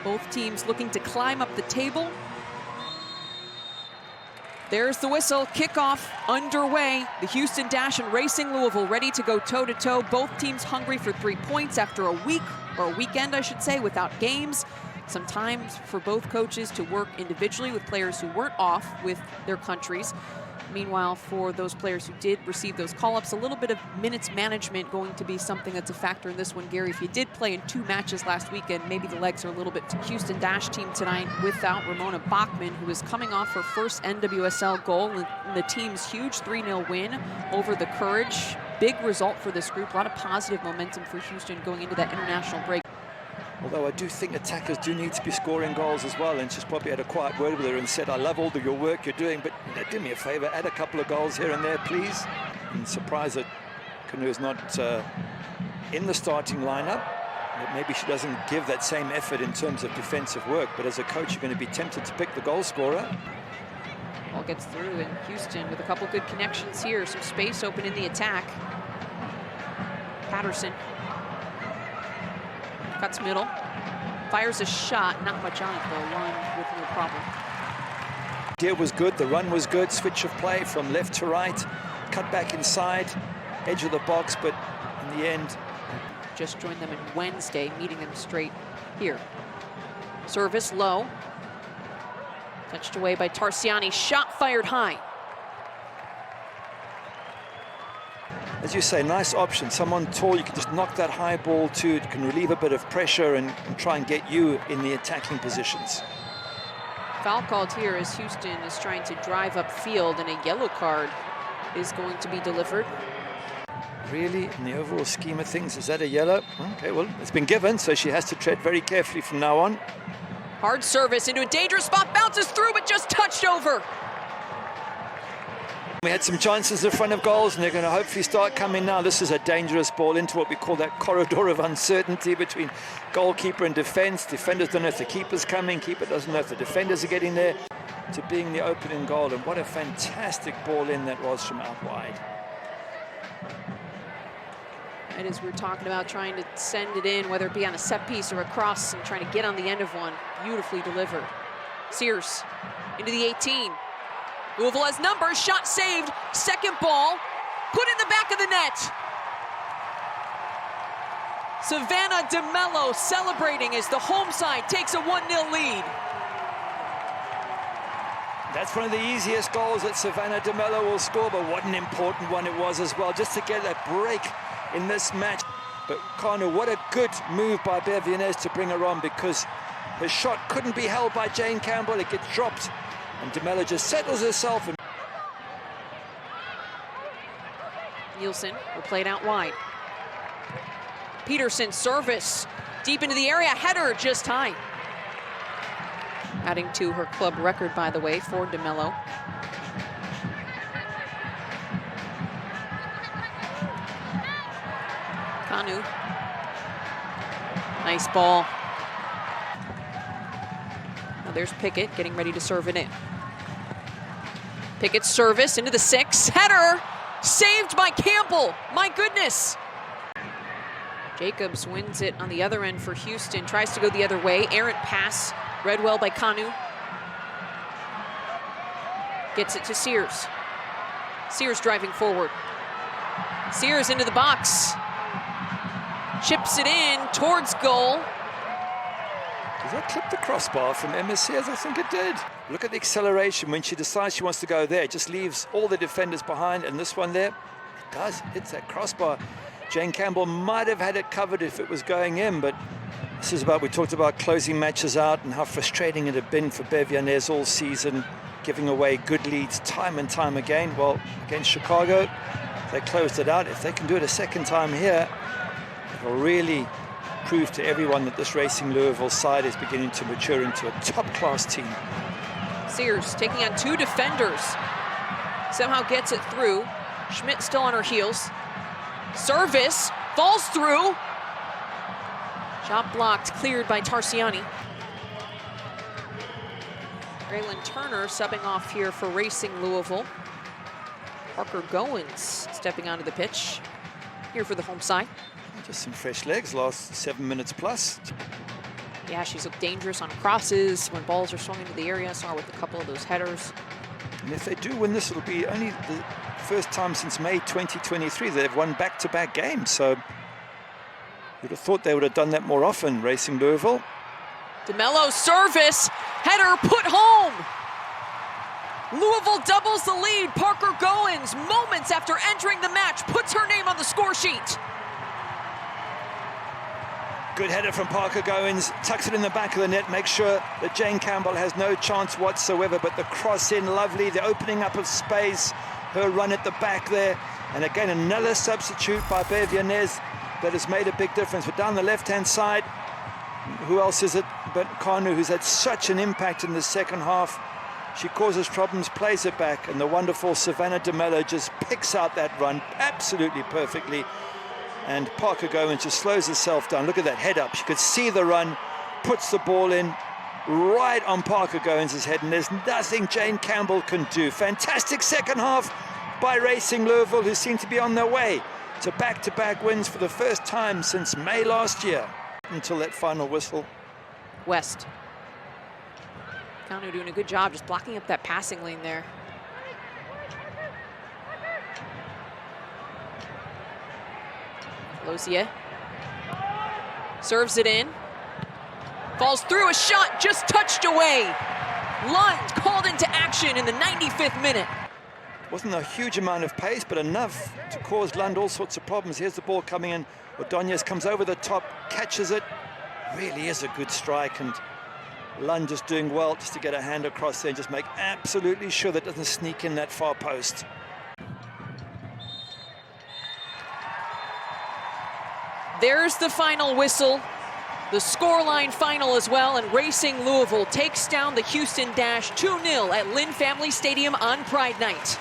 Both teams looking to climb up the table. There's the whistle, kickoff underway. The Houston Dash and Racing Louisville ready to go toe-to-toe. Both teams hungry for 3 points after a week, or a weekend I should say, without games. Some time for both coaches to work individually with players who weren't off with their countries. Meanwhile, for those players who did receive those call-ups, a little bit of minutes management going to be something that's a factor in this one. Gary, if you did play in 2 matches last weekend, maybe the legs are a little bit. Houston Dash team tonight without Ramona Bachman, who is coming off her first NWSL goal in the team's huge 3-0 win over the Courage. Big result for this group. A lot of positive momentum for Houston going into that international break. Although I do think attackers do need to be scoring goals as well, and she's probably had a quiet word with her and said, I love all your work you're doing, but do me a favor, add a couple of goals here and there, please. I'm surprised that Kanu is not in the starting lineup. Maybe she doesn't give that same effort in terms of defensive work, but as a coach, you're going to be tempted to pick the goal scorer. Ball gets through, and Houston with a couple good connections here. Some space open in the attack. Patterson. Cuts middle, fires a shot, not much on it though, line with no problem. Idea was good, the run was good, switch of play from left to right, cut back inside, edge of the box, but in the end. Just joined them on Wednesday, meeting them straight here. Service low, touched away by Tarsiani, shot fired high. As you say, nice option. Someone tall, you can just knock that high ball to, it can relieve a bit of pressure and try and get you in the attacking positions. Foul called here as Houston is trying to drive up field, and a yellow card is going to be delivered. Really, in the overall scheme of things, is that a yellow? Okay, well, it's been given, so she has to tread very carefully from now on. Hard service into a dangerous spot, bounces through, but just touched over. We had some chances in front of goals, and they're going to hopefully start coming now. This is a dangerous ball into what we call that corridor of uncertainty between goalkeeper and defense. Defenders don't know if the keeper's coming, keeper doesn't know if the defenders are getting there, to being the opening goal. And what a fantastic ball in that was from out wide. And as we were talking about trying to send it in, whether it be on a set piece or a cross, and trying to get on the end of one, beautifully delivered. Sears into the 18. Louisville has numbers, shot saved, second ball, put in the back of the net. Savannah DeMello celebrating as the home side takes a 1-0 lead. That's one of the easiest goals that Savannah DeMello will score, but what an important one it was as well, just to get that break in this match. But Kanu, what a good move by Bev Yanez to bring her on, because her shot couldn't be held by Jane Campbell, it gets dropped. And DeMello just settles herself. And Nielsen will play it out wide. Peterson service deep into the area, header just high. Adding to her club record, by the way, for DeMello. Kanu. Nice ball. Now there's Pickett getting ready to serve it in. Pickett's service into the 6. Header saved by Campbell. My goodness. Jacobs wins it on the other end for Houston. Tries to go the other way. Errant pass. Read well by Kanu. Gets it to Sears. Sears driving forward. Sears into the box. Chips it in towards goal. Does that clip the crossbar from Emma Sears? I think it did. Look at the acceleration when she decides she wants to go there. It just leaves all the defenders behind, and this one there, it does. It's that crossbar. Jane Campbell might have had it covered if it was going in, but this is about, we talked about closing matches out and how frustrating it had been for Bev Yanez all season, giving away good leads time and time again. Well, against Chicago, they closed it out. If they can do it a second time here, it'll really prove to everyone that this Racing Louisville side is beginning to mature into a top-class team. Sears taking on 2 defenders. Somehow gets it through. Schmidt still on her heels. Service falls through. Shot blocked, cleared by Tarsiani. Braylon Turner subbing off here for Racing Louisville. Parker Goins stepping onto the pitch here for the home side. Just some fresh legs, last 7 minutes plus. Yeah, she's looked dangerous on crosses when balls are swung into the area. I saw her with a couple of those headers. And if they do win this, it'll be only the first time since May 2023 they've won back-to-back games. So you'd have thought they would have done that more often, Racing Louisville. DeMello's service, header put home. Louisville doubles the lead. Parker Goins, moments after entering the match, puts her name on the score sheet. Good header from Parker Goins, tucks it in the back of the net, makes sure that Jane Campbell has no chance whatsoever, but the cross in, lovely, the opening up of space, her run at the back there, and again another substitute by Bev Yanez that has made a big difference. But down the left-hand side, who else is it but Kanu, who's had such an impact in the second half. She causes problems, plays it back, and the wonderful Savannah DeMello just picks out that run absolutely perfectly. And Parker Goins just slows herself down. Look at that head up. She could see the run, puts the ball in right on Parker Goins' head, and there's nothing Jane Campbell can do. Fantastic second half by Racing Louisville, who seem to be on their way to back-to-back wins for the first time since May last year, until that final whistle. West. Kanu doing a good job just blocking up that passing lane there. Lozier serves it in, falls through, a shot just touched away. Lund called into action in the 95th minute. Wasn't a huge amount of pace, but enough to cause Lund all sorts of problems. Here's the ball coming in. Ordonez comes over the top, catches it. Really is a good strike, and Lund just doing well just to get a hand across there and just make absolutely sure that doesn't sneak in that far post. There's the final whistle, the scoreline final as well, and Racing Louisville takes down the Houston Dash 2-0 at Lynn Family Stadium on Pride Night.